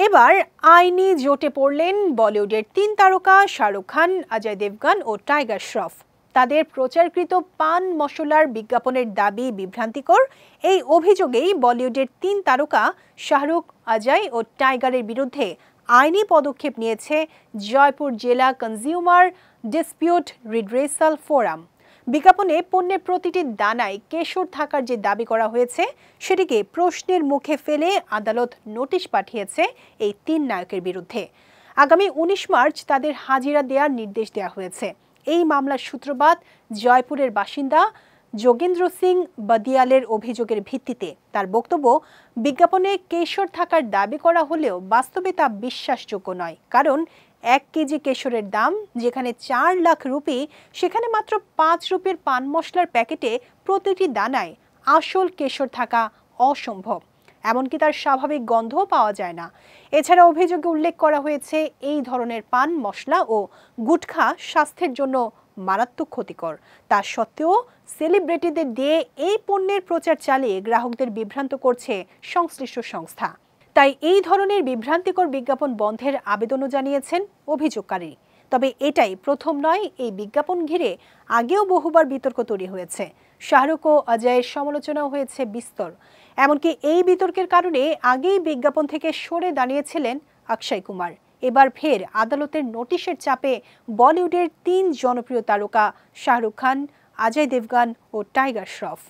এবার আইনি জোটে পড়লেন বলিউডের তিন তারকা শাহরুখ খান, অজয় দেবগন ও টাইগার শ্রফ। তাদের প্রচারকৃত পান মশলার বিজ্ঞাপনের দাবি বিভ্রান্তিকর। এই অভিযোগেই বলিউডের তিন তারকা শাহরুখ, অজয় ও টাইগারের বিরুদ্ধে আইনি পদক্ষেপ নিয়েছে জয়পুর জেলা কনজিউমার ডিসপিউট রিড্রেসাল ফোরাম। বিজ্ঞাপনে পণ্যের প্রতিটি দানায় কেশর থাকার যে দাবি করা হয়েছে সেটিকে প্রশ্নের মুখে ফেলে আদালত নোটিশ পাঠিয়েছে এই তিন নায়কের বিরুদ্ধে। আগামী ১৯ মার্চ তাদের হাজিরা দেওয়ার নির্দেশ দেওয়া হয়েছে। এই মামলার সূত্রপাত জয়পুরের বাসিন্দা যোগেন্দ্র সিং বদিয়ালের অভিযোগের ভিত্তিতে। তার বক্তব্য, বিজ্ঞাপনে কেশর থাকার দাবি করা হলেও বাস্তবে তা বিশ্বাসযোগ্য নয়, কারণ ১ কেজি কেশরের দাম যেখানে ৪ লাখ রুপি, সেখানে মাত্র ৫ রুপির পান মশলার প্যাকেটে প্রতিটি দানায় আসল কেশর থাকা অসম্ভব। এমনকি তার স্বাভাবিক গন্ধও পাওয়া যায় না। এছাড়া অভিযোগে উল্লেখ করা হয়েছে এই ধরনের পান মশলা ও গুটখা স্বাস্থ্যের জন্য মারাত্মক ক্ষতিকর। তা সত্ত্বেও সেলিব্রিটিদের দিয়ে এই পণ্যের প্রচার চালিয়ে গ্রাহকদের বিভ্রান্ত করছে সংশ্লিষ্ট সংস্থা। তাই এই ধরনের বিভ্রান্তিকর বিজ্ঞাপন বন্ধের আবেদনও জানিয়েছেন অভিযোগকারী। তবে এটাই প্রথম নয়। এই বিজ্ঞাপন ঘিরে আগেও বহুবার বিতর্ক তৈরি হয়েছে। শাহরুখ ও অজয়ের সমালোচনাও হয়েছে বিস্তর। এমনকি এই বিতর্কের কারণে আগেই বিজ্ঞাপন থেকে সরে দাঁড়িয়েছিলেন অক্ষয় কুমার। এবার ফের আদালতের নোটিশের চাপে বলিউডের তিন জনপ্রিয় তারকা শাহরুখ খান, অজয় দেবগন ও টাইগার শ্রফ।